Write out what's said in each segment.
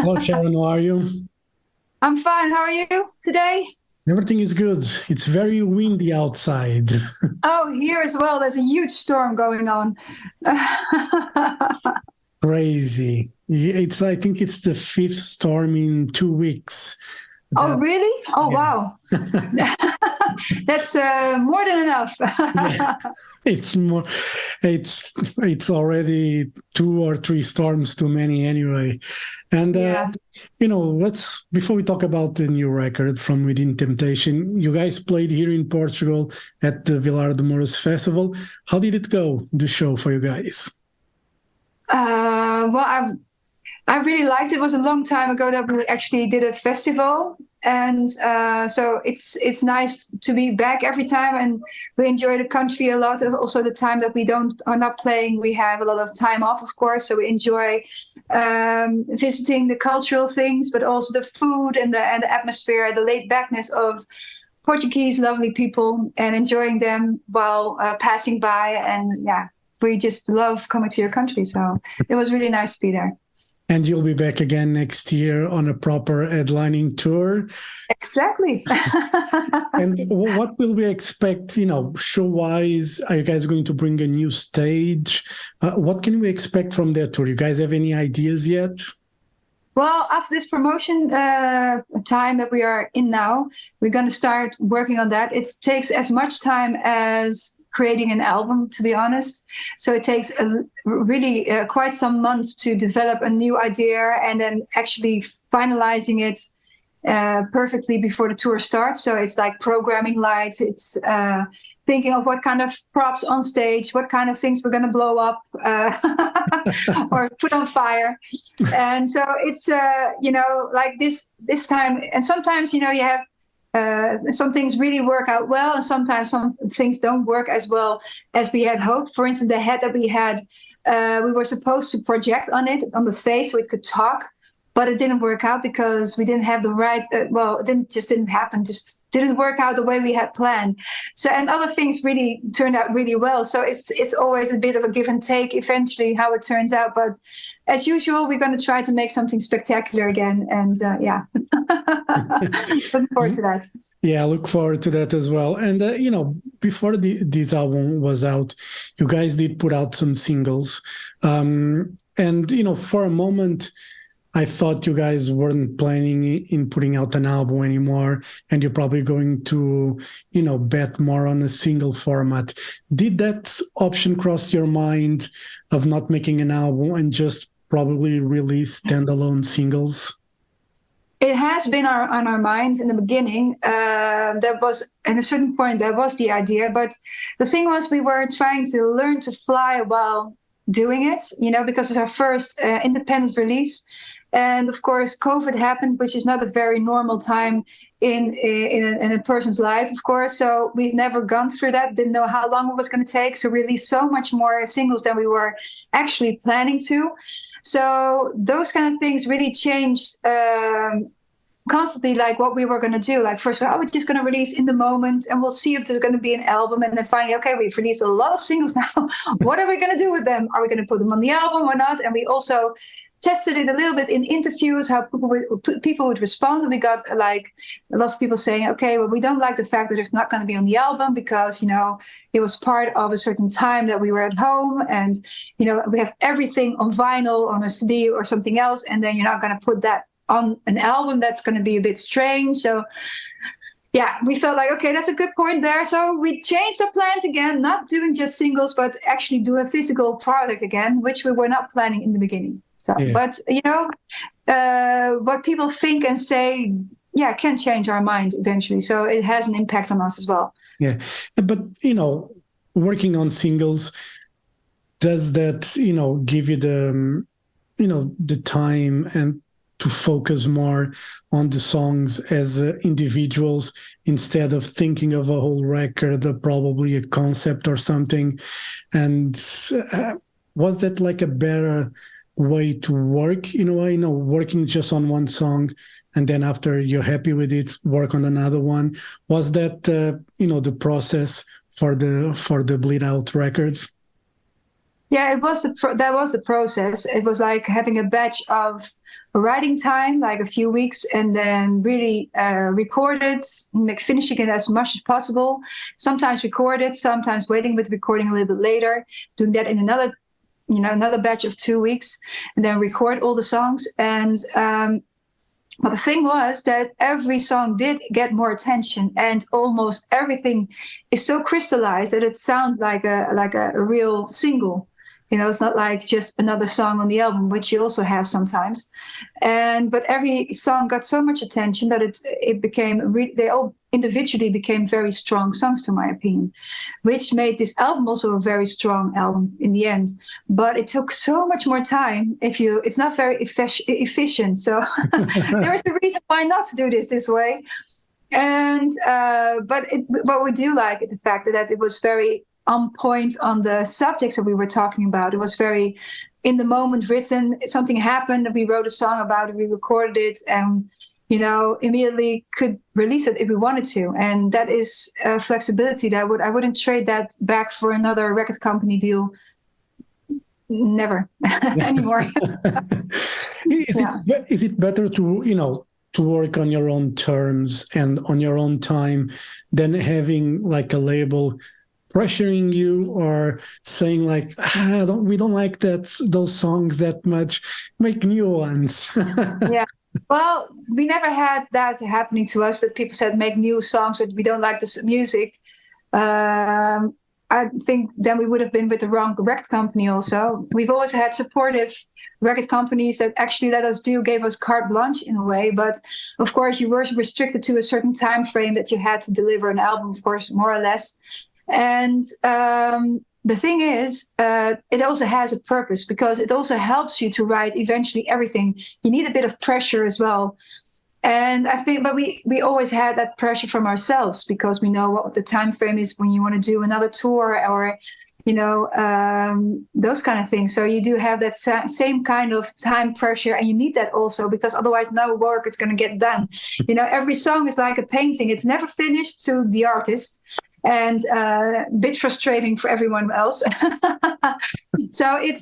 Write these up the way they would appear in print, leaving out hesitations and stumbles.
Hello, Sharon. How are you? I'm fine. How are you today? Everything is good. It's very windy outside. Oh, here as well. There's a huge storm going on. Crazy. It's. I think it's the fifth storm in 2 weeks. Oh, That, really? Oh, yeah. wow. That's more than enough. Yeah. It's more. It's already 2 or 3 storms too many anyway. And Yeah. let's before we talk about the new record from Within Temptation. You guys played here in Portugal at the Vilar de Mouros Festival. How did it go? The show for you guys? Well, I really liked it. It was a long time ago that we actually did a festival, and so it's nice to be back every time, and we enjoy the country a lot. And also, the time that we don't are not playing, we have a lot of time off, of course. So we enjoy visiting the cultural things, but also the food and the atmosphere, the laid backness of Portuguese lovely people, and enjoying them while passing by. And yeah, we just love coming to your country. So it was really nice to be there. And you'll be back again next year on a proper headlining tour. Exactly. And what will we expect, show-wise? Are you guys going to bring a new stage? What can we expect from that tour? You guys have any ideas yet? Well, after this promotion time that we are in now, we're going to start working on that. It takes as much time as creating an album, to be honest. So it takes really quite some months to develop a new idea and then actually finalizing it perfectly before the tour starts. So it's like programming lights. It's thinking of what kind of props on stage, what kind of things we're going to blow up or put on fire. And so it's, like this time. And sometimes, you have some things really work out well, and sometimes some things don't work as well as we had hoped. For instance, the head that we had, we were supposed to project on the face so it could talk, but it didn't work out because we didn't have the right. Didn't happen. Just didn't work out the way we had planned. So, and other things really turned out really well. So it's always a bit of a give and take eventually how it turns out, but. As usual, we're going to try to make something spectacular again. And yeah, looking forward to that. Yeah, I look forward to that as well. And, before this album was out, you guys did put out some singles. And, for a moment, I thought you guys weren't planning in putting out an album anymore, and you're probably going to, bet more on a single format. Did that option cross your mind of not making an album and just probably release standalone singles? It has been on our minds in the beginning. That was, at a certain point, that was the idea. But the thing was, we were trying to learn to fly while doing it, because it's our first independent release. And of course, COVID happened, which is not a very normal time in a person's life, of course. So we've never gone through that, didn't know how long it was going to take. So we released so much more singles than we were actually planning to. So those kind of things really changed constantly, like what we were going to do. Like first, we're just going to release in the moment, and we'll see if there's going to be an album. And then finally, okay, we've released a lot of singles now. What are we going to do with them? Are we going to put them on the album or not? And we also tested it a little bit in interviews, how people would respond. And we got like a lot of people saying, okay, well, we don't like the fact that it's not going to be on the album because, it was part of a certain time that we were at home. And, we have everything on vinyl, on a CD or something else. And then you're not going to put that on an album. That's going to be a bit strange. So yeah, we felt like, okay, that's a good point there. So we changed our plans again, not doing just singles, but actually do a physical product again, which we were not planning in the beginning. So, yeah. But, what people think and say, can change our mind eventually. So it has an impact on us as well. Yeah. But, working on singles, does that, give you the time and to focus more on the songs as individuals instead of thinking of a whole record, probably a concept or something? And was that like a better way to work in a way, working just on one song and then after you're happy with it, work on another one? Was that, the process for the Bleed Out records? Yeah, that was the process. It was like having a batch of writing time, like a few weeks, and then really record it, finishing it as much as possible. Sometimes record it, sometimes waiting with recording a little bit later, doing that in another batch of 2 weeks, and then record all the songs. And but the thing was that every song did get more attention, and almost everything is so crystallized that it sounds like a real single. It's not like just another song on the album, which you also have sometimes. But every song got so much attention that it became they all individually became very strong songs, to my opinion, which made this album also a very strong album in the end. But it took so much more time. It's not very efficient. So there is a reason why not to do this way. And but what we do like is the fact that it was very on point on the subjects that we were talking about. It was very in the moment written. Something happened, we wrote a song about it, we recorded it, and immediately could release it if we wanted to. And that is flexibility that I wouldn't trade that back for another record company deal. Never anymore. Is it better to work on your own terms and on your own time than having like a label pressuring you or saying like, we don't like those songs that much, make new ones? Yeah. Well, we never had that happening to us, that people said make new songs, that we don't like this music. I think then we would have been with the wrong record company also. We've always had supportive record companies that actually gave us carte blanche in a way. But of course, you were restricted to a certain time frame that you had to deliver an album, of course, more or less. And the thing is, it also has a purpose, because it also helps you to write eventually everything. You need a bit of pressure as well. And I think, but we always had that pressure from ourselves, because we know what the time frame is when you want to do another tour or, those kind of things. So you do have that same kind of time pressure, and you need that also, because otherwise no work is going to get done. Every song is like a painting. It's never finished to the artist. And a bit frustrating for everyone else. So you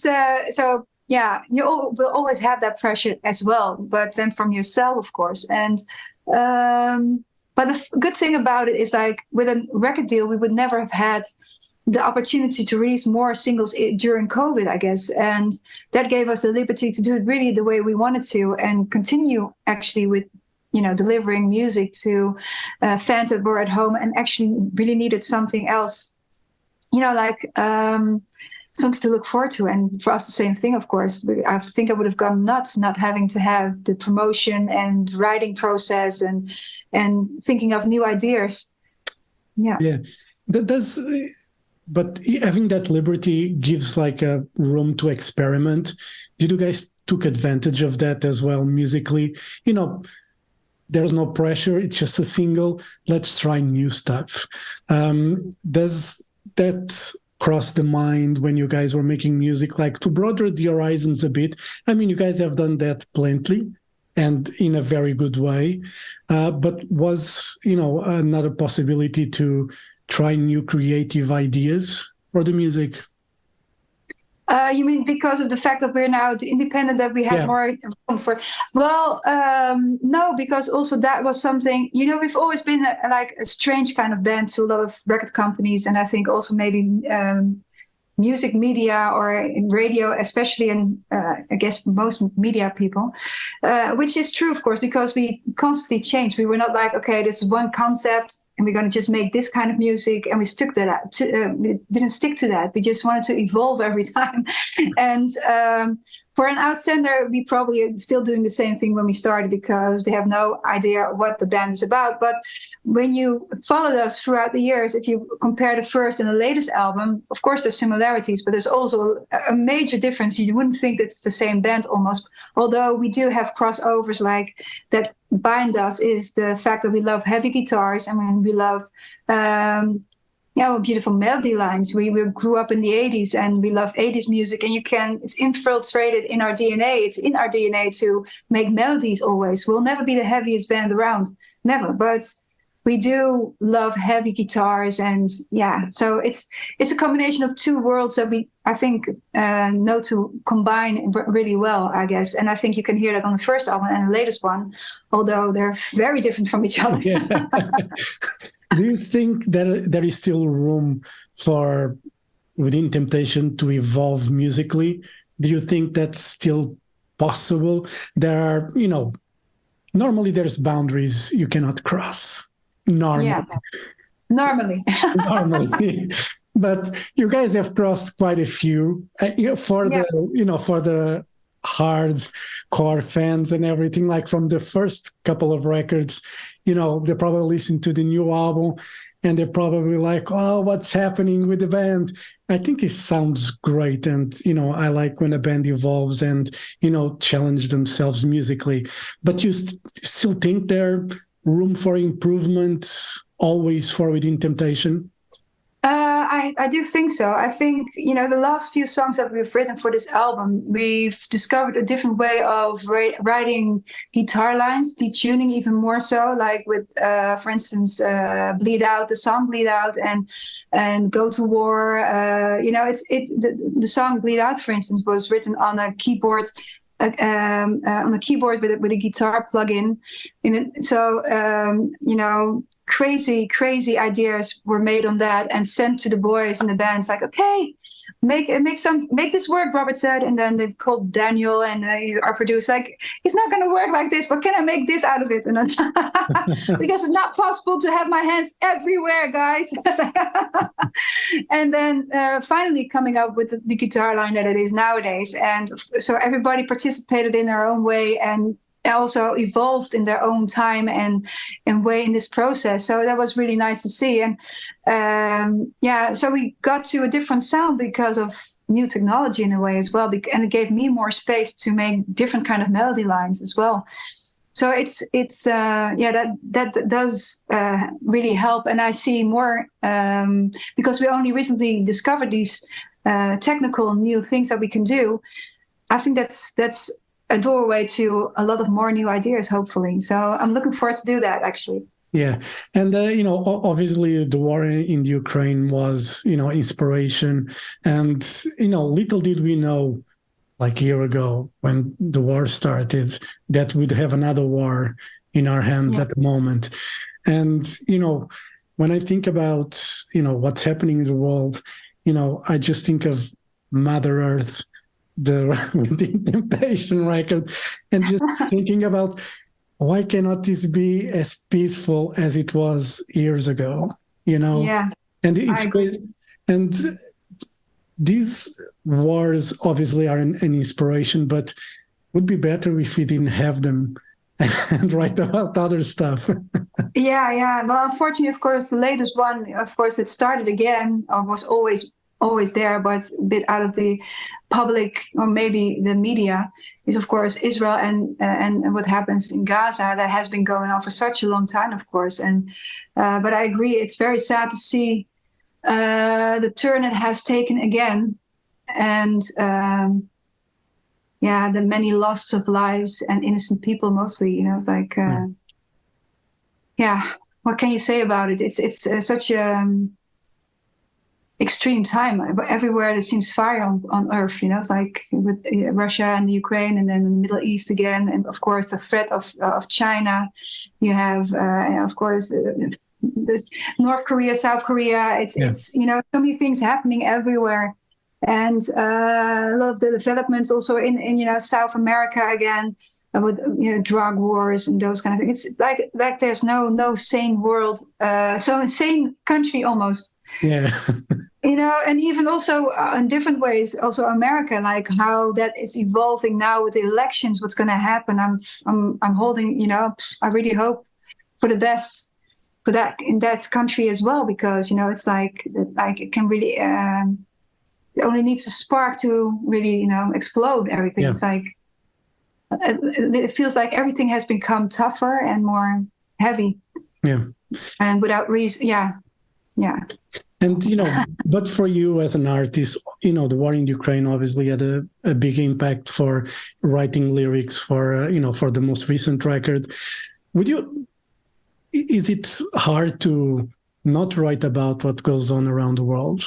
will always have that pressure as well, but then from yourself, of course. And but the good thing about it is, like, with a record deal, we would never have had the opportunity to release more singles during COVID, I guess. And that gave us the liberty to do it really the way we wanted to, and continue actually with delivering music to fans that were at home and actually really needed something else, something to look forward to. And for us, the same thing, of course. I think I would have gone nuts not having to have the promotion and writing process and thinking of new ideas. Yeah. But having that liberty gives like a room to experiment. Did you guys took advantage of that as well musically? There's no pressure. It's just a single. Let's try new stuff. Does that cross the mind when you guys were making music, like to broaden the horizons a bit? I mean, you guys have done that plenty and in a very good way. But was, another possibility to try new creative ideas for the music? You mean because of the fact that we're now independent, that we had more room for? Well, no, because also that was something, we've always been a strange kind of band to a lot of record companies, and I think also maybe music media or in radio, especially, and I guess most media people, which is true, of course, because we constantly change. We were not like, okay, this is one concept and we're going to just make this kind of music, and we we didn't stick to that. We just wanted to evolve every time. And for an outsider, we probably are still doing the same thing when we started, because they have no idea what the band is about. But when you followed us throughout the years, if you compare the first and the latest album, of course there's similarities, but there's also a major difference. You wouldn't think that it's the same band almost, although we do have crossovers like that. Bind us is the fact that we love heavy guitars, and when we love beautiful melody lines. We grew up in the 80s, and we love 80s music, and it's infiltrated in our DNA. It's in our DNA to make melodies always. We'll never be the heaviest band around, never. But we do love heavy guitars, and yeah, so it's a combination of two worlds that I think know to combine really well, I guess. And I think you can hear that on the first album and the latest one, although they're very different from each other. Yeah. Do you think that there is still room for Within Temptation to evolve musically? Do you think that's still possible? There are, normally there's boundaries you cannot cross. Normally. Yeah. Normally. Normally. But you guys have crossed quite a few for the hardcore fans and everything. Like from the first couple of records, they probably listen to the new album and they're probably like, "Oh, what's happening with the band?" I think it sounds great, and I like when a band evolves and challenge themselves musically. But you still think there room for improvement always for Within Temptation? I do think so. I think, the last few songs that we've written for this album, we've discovered a different way of writing guitar lines, detuning even more so, like with, for instance, Bleed Out, the song Bleed Out, and Go to War. The song Bleed Out, for instance, was written on a keyboard on the keyboard with a guitar plug-in. Crazy ideas were made on that and sent to the boys in the band. It's like, okay, make this work, Robert said. And then they called Daniel and our producer, like, it's not going to work like this, but can I make this out of it? And then because it's not possible to have my hands everywhere, guys. And then finally coming up with the guitar line that it is nowadays. And so everybody participated in their own way and also evolved in their own time and way in this process. So that was really nice to see. And so we got to a different sound because of new technology in a way as well. And it gave me more space to make different kind of melody lines as well. So that does really help. And I see more because we only recently discovered these technical new things that we can do. I think that's a doorway to a lot of more new ideas, hopefully. So I'm looking forward to do that, actually. Yeah. And, obviously the war in the Ukraine was, inspiration. And, little did we know, like a year ago when the war started, that we'd have another war in our hands at the moment. And, when I think about, what's happening in the world, I just think of Mother Earth, the Within Temptation record, and just thinking about why cannot this be as peaceful as it was years ago, Yeah. And it's crazy. And these wars obviously are an inspiration, but would be better if we didn't have them and write about other stuff. Yeah. Well, unfortunately, of course, the latest one, of course, it started again, or was always there, but a bit out of the public or maybe the media, is of course Israel and what happens in Gaza. That has been going on for such a long time, of course. And but I agree, it's very sad to see the turn it has taken again, and the many loss of lives and innocent people mostly. It's like what can you say about it? It's such a extreme time. Everywhere there seems fire on earth, it's like with Russia and the Ukraine, and then the Middle East again, and of course the threat of China. You have of course this North Korea, South Korea. It's so many things happening everywhere, and a lot of the developments also in South America again, with drug wars and those kind of things. It's like there's no sane world, so insane country almost. Yeah. And even also in different ways, also America, like how that is evolving now with the elections, what's going to happen. I'm holding, I really hope for the best for that in that country as well, because, it's like it can really, it only needs a spark to really, explode everything. Yeah. It's like, it feels like everything has become tougher and more heavy. Yeah. And without reason. Yeah. And, but for you as an artist, the war in Ukraine obviously had a big impact for writing lyrics for, for the most recent record. Would you, is it hard to not write about what goes on around the world?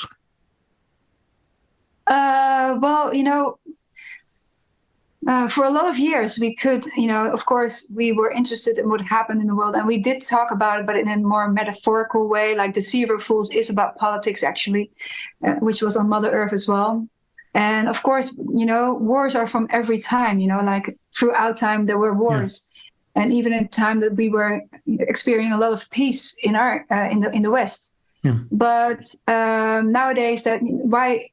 Well, for a lot of years, we could, of course, we were interested in what happened in the world, and we did talk about it, but in a more metaphorical way. Like the Sea of Fools is about politics, actually, which was on Mother Earth as well. And of course, wars are from every time. Like throughout time there were wars, and even in time that we were experiencing a lot of peace in our in the West. Yeah. But nowadays, why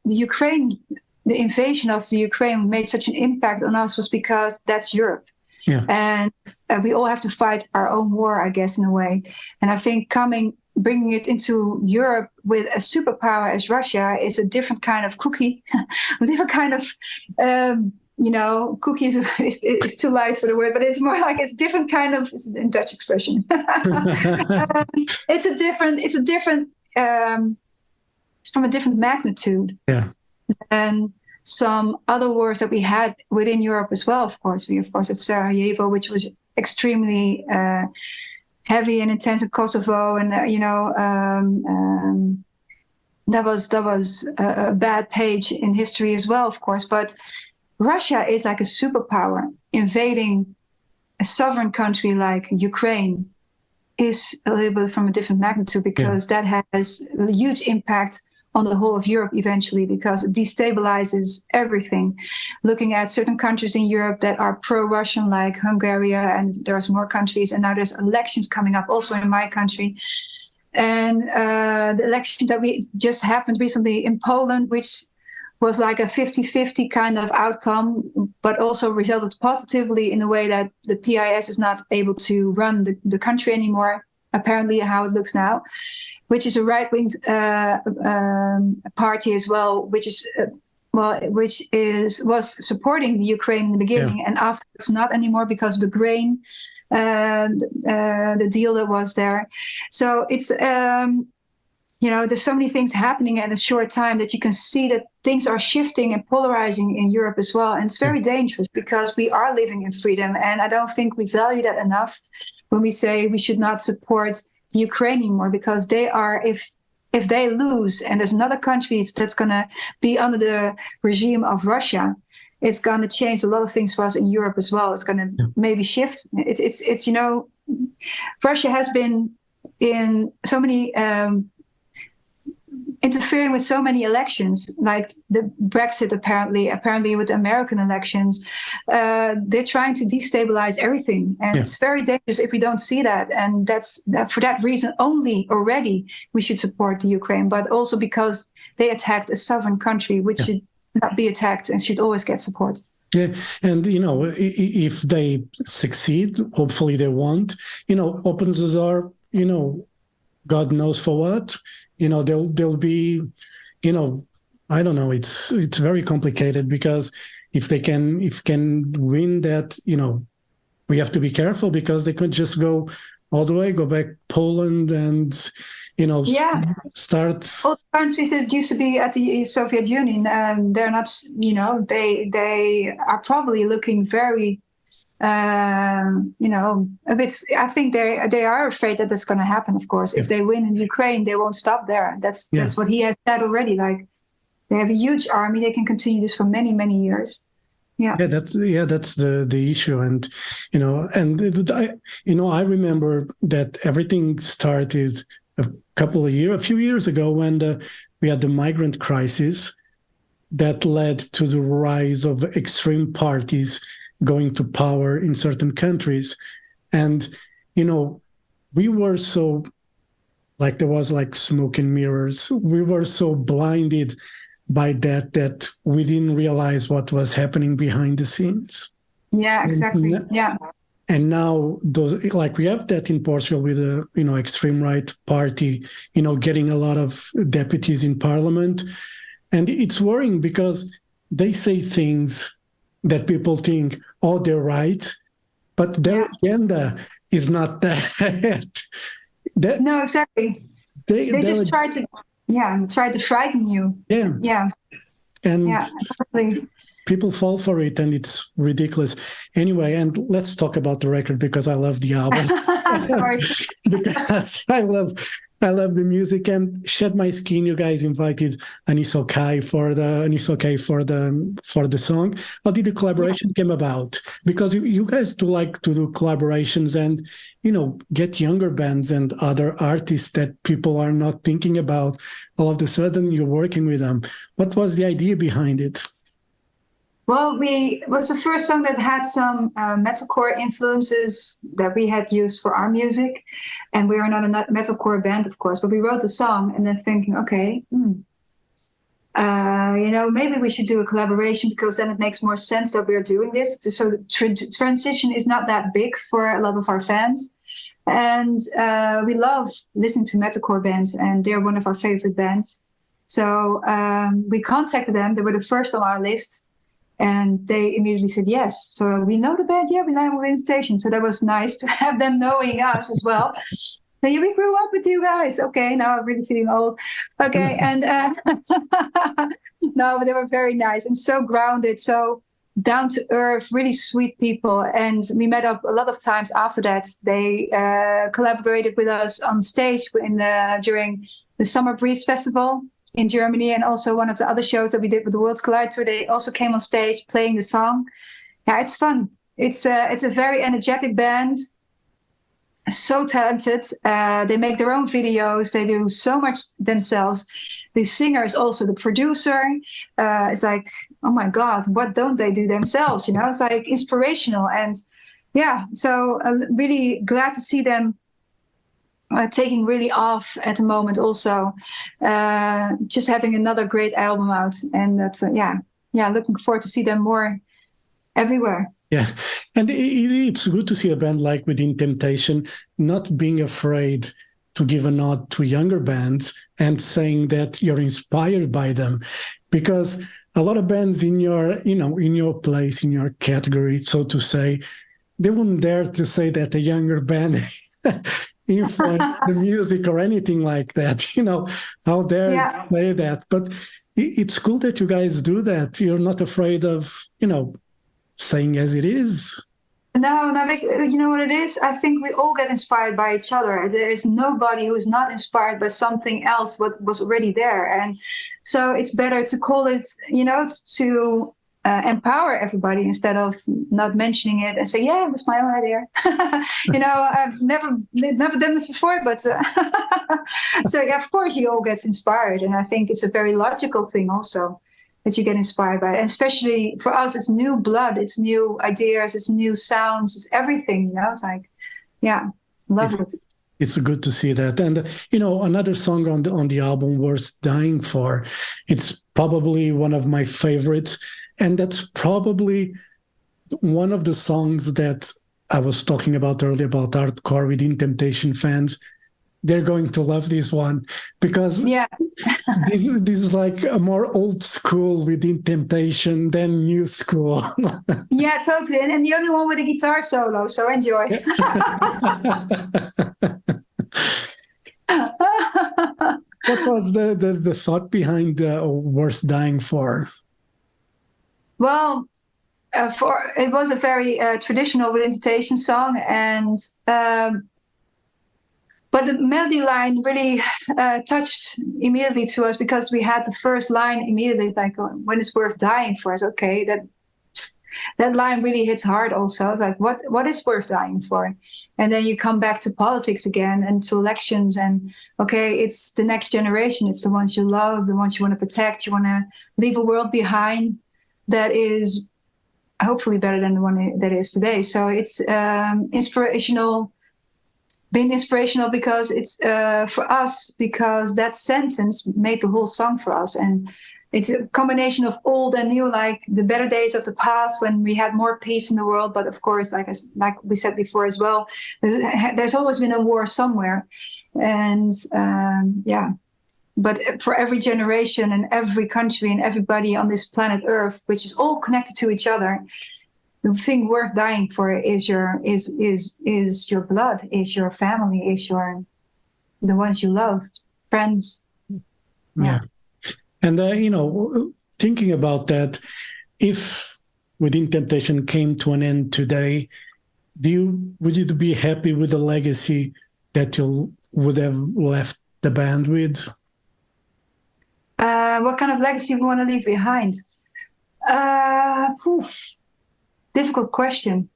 the invasion of the Ukraine made such an impact on us was because that's Europe. Yeah. And we all have to fight our own war, I guess, in a way. And I think bringing it into Europe with a superpower as Russia is a different kind of cookie, a different kind of, cookie is too light for the word, but it's more like it's a different kind of, it's a Dutch expression. It's from a different magnitude. Yeah. And some other wars that we had within Europe as well, of course. We, of course, had Sarajevo, which was extremely heavy and intense in Kosovo. And, that was a bad page in history as well, of course. But Russia is like a superpower. Invading a sovereign country like Ukraine is a little bit from a different magnitude, because that has a huge impact on the whole of Europe eventually, because it destabilizes everything. Looking at certain countries in Europe that are pro-Russian, like Hungary, and there's more countries, and now there's elections coming up also in my country. And the election that we just happened recently in Poland, which was like a 50-50 kind of outcome, but also resulted positively in the way that the PIS is not able to run the country anymore, apparently how it looks now, which is a right-wing party as well, which was supporting the Ukraine in the beginning, and afterwards not anymore because of the grain, the deal that was there. So it's there's so many things happening in a short time that you can see that things are shifting and polarizing in Europe as well, and it's very dangerous because we are living in freedom, and I don't think we value that enough when we say we should not support the Ukraine anymore, because they are, if they lose and there's another country that's going to be under the regime of Russia, it's going to change a lot of things for us in Europe as well. It's going to maybe shift. It's Russia has been in so many interfering with so many elections, like the Brexit, apparently with the American elections. They're trying to destabilize everything. And it's very dangerous if we don't see that. And for that reason only already we should support the Ukraine, but also because they attacked a sovereign country, which should not be attacked and should always get support. Yeah, and if they succeed, hopefully they won't, opens the door, God knows for what. There'll be, I don't know. It's very complicated, because if can win that, we have to be careful, because they could just go all the way, go back Poland and, start. All the countries that used to be at the Soviet Union, and they're not, they are probably looking very, a bit. I think they are afraid that that's going to happen. Of course, if they win in Ukraine, they won't stop there. That's what he has said already. Like, they have a huge army; they can continue this for many, many years. That's the issue, and I remember that everything started a few years ago when we had the migrant crisis that led to the rise of extreme parties going to power in certain countries. And, we were so, like, there was like smoke and mirrors. We were so blinded by that we didn't realize what was happening behind the scenes. Yeah, exactly. And now we have that in Portugal with the, extreme right party, getting a lot of deputies in parliament. And it's worrying because they say things that people think, oh, they're right, but their agenda is not that. No, exactly. They just try to frighten you. Yeah. Yeah. And totally. people fall for it, and it's ridiculous. Anyway, and let's talk about the record, because I love the album. Sorry. Because I love the music. And Shed My Skin, you guys invited Anissa Kai for the song. How did the collaboration came about? Because you guys do like to do collaborations and, get younger bands and other artists that people are not thinking about. All of a sudden you're working with them. What was the idea behind it? Well, it was the first song that had some metalcore influences that we had used for our music. And we are not a metalcore band, of course, but we wrote the song and then thinking, okay, maybe we should do a collaboration, because then it makes more sense that we're doing this. So the transition is not that big for a lot of our fans. And we love listening to metalcore bands, and they're one of our favorite bands. So we contacted them. They were the first on our list. And they immediately said yes. So we know the band, we know the invitation. So that was nice to have them knowing us as well. So we grew up with you guys. Okay, now I'm really feeling old. Okay, and no, but they were very nice and so grounded, so down to earth, really sweet people. And we met up a lot of times after that. They collaborated with us on stage during the Summer Breeze Festival in Germany, and also one of the other shows that we did with the Worlds Collide Tour. They also came on stage playing the song. Yeah, it's fun. It's a very energetic band, so talented. They make their own videos. They do so much themselves. The singer is also the producer. It's like, oh my God, what don't they do themselves? It's like inspirational. And yeah, so really glad to see them taking really off at the moment also, just having another great album out, and that's looking forward to see them more everywhere. Yeah, and it's good to see a band like Within Temptation not being afraid to give a nod to younger bands and saying that you're inspired by them, because a lot of bands in your place, in your category, so to say, they wouldn't dare to say that a younger band influence the music or anything like that. How dare say that? But it's cool that you guys do that. You're not afraid of saying as it is. No, you know what it is? I think we all get inspired by each other. There is nobody who's not inspired by something else what was already there. And so it's better to call it, to empower everybody instead of not mentioning it and say, yeah, it was my own idea. I've never done this before, but so yeah, of course you all get inspired. And I think it's a very logical thing also that you get inspired by it. And especially for us, it's new blood, it's new ideas, it's new sounds, it's everything, It's like, yeah, love it. It's good to see that. And, another song on the album, Worth Dying For, it's probably one of my favorites. And that's probably one of the songs that I was talking about earlier about hardcore Within Temptation fans. They're going to love this one, because this is like a more old school Within Temptation than new school. Yeah, totally. And the only one with a guitar solo, so enjoy. What was the thought behind Worth Dying For? Well, it was a very traditional Within Temptation song, and but the melody line really touched immediately to us, because we had the first line immediately, like, when it's worth dying for. Us, okay, that line really hits hard. Also, it's like, what is worth dying for? And then you come back to politics again and to elections, and okay, it's the next generation. It's the ones you love, the ones you want to protect. You want to leave a world behind that is hopefully better than the one that is today. So it's inspirational, been inspirational, because it's for us, because that sentence made the whole song for us. And it's a combination of old and new, like the better days of the past when we had more peace in the world. But of course, like we said before as well, there's always been a war somewhere. And but for every generation and every country and everybody on this planet Earth, which is all connected to each other, the thing worth dying for is your blood, is your family, is the ones you love, friends. Yeah. And thinking about that, if Within Temptation came to an end today, would you be happy with the legacy that you would have left the band with? What kind of legacy we want to leave behind? Difficult question.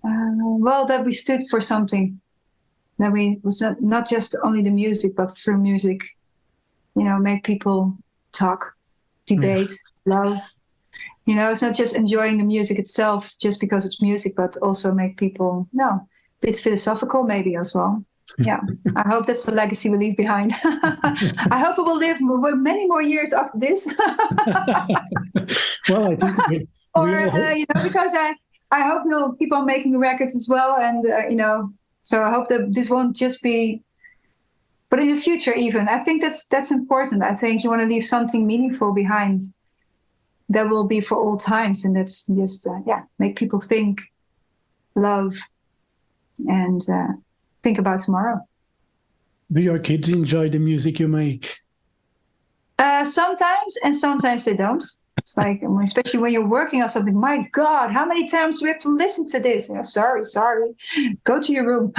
Well, that we stood for something. That we was not just only the music, but through music, make people talk, debate, love. It's not just enjoying the music itself just because it's music, but also make people, a bit philosophical maybe as well. Yeah, I hope that's the legacy we leave behind. I hope it will live many more years after this. Well, I think because I hope we'll keep on making records as well, and so I hope that this won't just be, but in the future even. I think that's important. I think you want to leave something meaningful behind that will be for all times, and that's just make people think, love, and think about tomorrow. Do your kids enjoy the music you make? Sometimes, and sometimes they don't. It's like, especially when you're working on something, my God, how many times do we have to listen to this? Sorry, go to your room.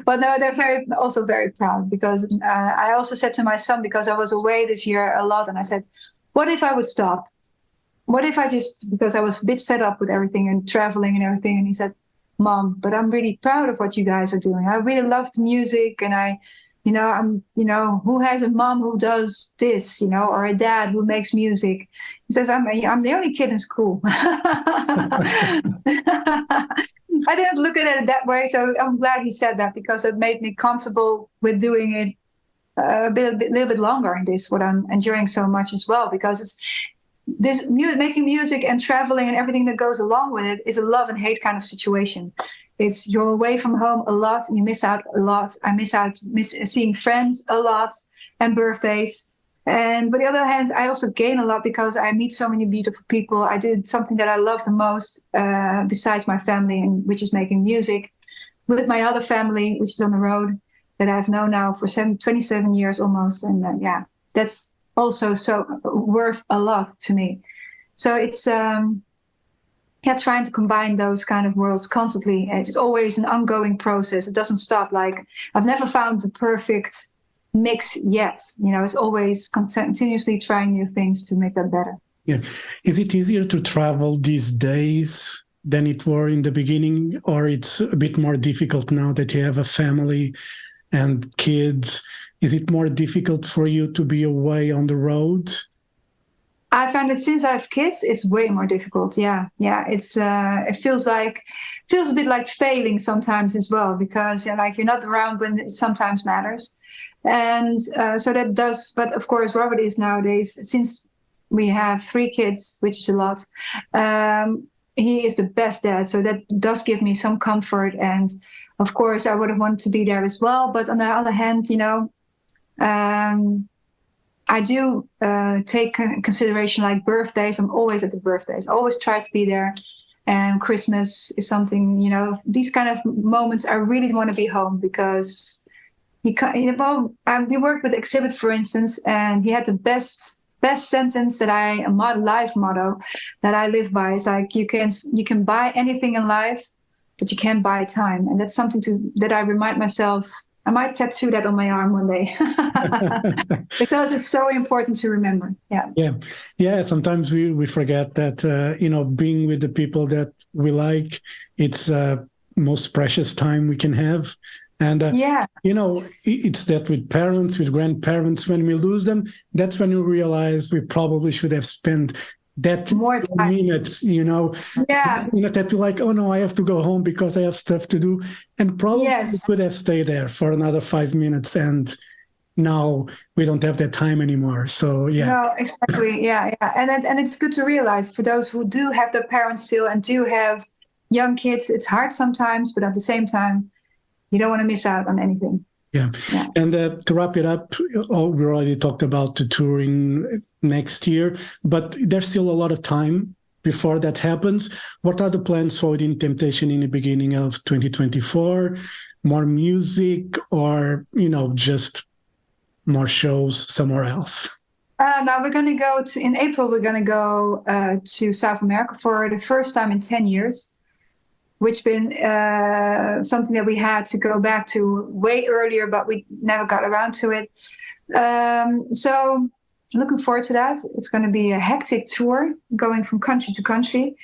But no, they're also very proud, because I also said to my son, because I was away this year a lot, and I said, what if I would stop? What if I because I was a bit fed up with everything and traveling and everything. And he said, Mom, but I'm really proud of what you guys are doing. I really love the music, and I'm, who has a mom who does this, or a dad who makes music? He says, I'm the only kid in school. I didn't look at it that way, so I'm glad he said that, because it made me comfortable with doing it a little bit longer in this, what I'm enjoying so much as well, because it's this making music and traveling and everything that goes along with it is a love and hate kind of situation. It's you're away from home a lot, and you miss out a lot. I miss seeing friends a lot, and birthdays. And but on the other hand, I also gain a lot because I meet so many beautiful people. I did something that I love the most, besides my family, and which is making music, with my other family, which is on the road, that I've known now for 27 years almost. And that's also so worth a lot to me. So it's trying to combine those kind of worlds constantly. It's always an ongoing process. It doesn't stop. Like, I've never found the perfect mix yet. It's always continuously trying new things to make that better. Yeah. Is it easier to travel these days than it were in the beginning, or it's a bit more difficult now that you have a family and kids? Is it more difficult for you to be away on the road? I find that since I have kids, it's way more difficult. Yeah. It's it feels a bit like failing sometimes as well, because like you're not around when it sometimes matters, and so that does. But of course, Robert is nowadays, since we have 3 kids, which is a lot. He is the best dad, so that does give me some comfort. And of course, I would have wanted to be there as well. But on the other hand, I do take consideration like birthdays. I'm always at the birthdays. I always try to be there. And Christmas is something, these kind of moments, I really want to be home, because we worked with Exhibit, for instance, and he had the best sentence that life motto that I live by. It's like, you can buy anything in life, but you can't buy time. And that's something that I remind myself. I might tattoo that on my arm one day, because it's so important to remember. Yeah. Sometimes we forget that being with the people that we like, it's most precious time we can have. And it's that with parents, with grandparents, when we lose them, that's when we realize we probably should have spent that more time. Minutes, that you're like, oh no, I have to go home because I have stuff to do. And probably we could have stayed there for another 5 minutes, and now we don't have that time anymore. So No, exactly. Yeah. And it's good to realize, for those who do have their parents still and do have young kids, it's hard sometimes, but at the same time, you don't want to miss out on anything. Yeah. And to wrap it up, we already talked about the touring next year, but there's still a lot of time before that happens. What are the plans for Within Temptation in the beginning of 2024? More music, or, just more shows somewhere else? Now we're going to go to, in April, we're going to go to South America for the first time in 10 years, which been something that we had to go back to way earlier, but we never got around to it. So looking forward to that. It's going to be a hectic tour going from country to country.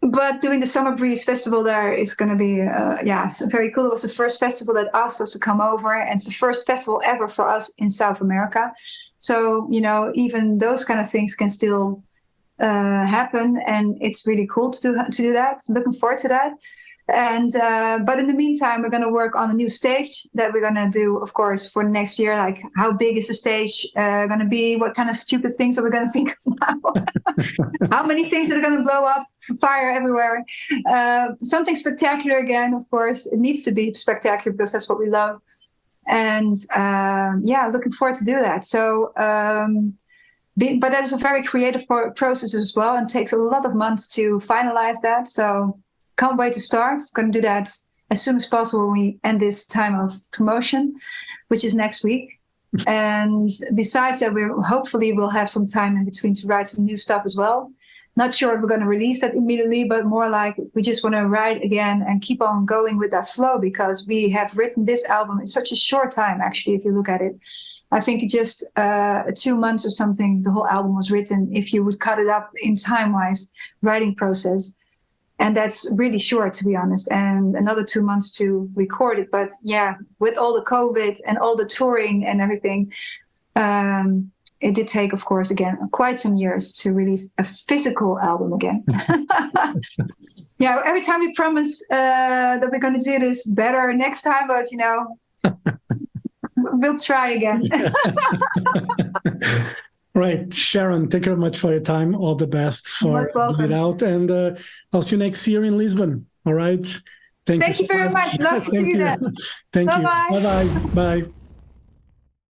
But doing the Summer Breeze Festival there is going to be, very cool. It was the first festival that asked us to come over, and it's the first festival ever for us in South America. So, you know, even those kind of things can still happen, and it's really cool to do that. Looking forward to that. And but in the meantime, we're going to work on a new stage that we're going to do, of course, for next year. Like, how big is the stage going to be? What kind of stupid things are we going to think of now? How many things are going to blow up? Fire everywhere. Something spectacular again, of course. It needs to be spectacular because that's what we love. And looking forward to do that. So, but that is a very creative process as well, and takes a lot of months to finalize that. So can't wait to start. I'm going to do that as soon as possible when we end this time of promotion, which is next week. And besides that, hopefully we'll have some time in between to write some new stuff as well. Not sure if we're going to release that immediately, but more like we just want to write again and keep on going with that flow, because we have written this album in such a short time, actually, if you look at it. I think just 2 months or something, the whole album was written, if you would cut it up in time-wise writing process. And that's really short, to be honest, and another 2 months to record it. But yeah, with all the COVID and all the touring and everything, it did take, of course, again, quite some years to release a physical album again. Yeah, every time we promise that we're going to do this better next time, but, you know, we'll try again. Right. Sharon, thank you very much for your time. All the best for it out. And I'll see you next year in Lisbon. All right. Thank you very much. Love to see you then. Thank you. Bye-bye. Bye-bye. Bye.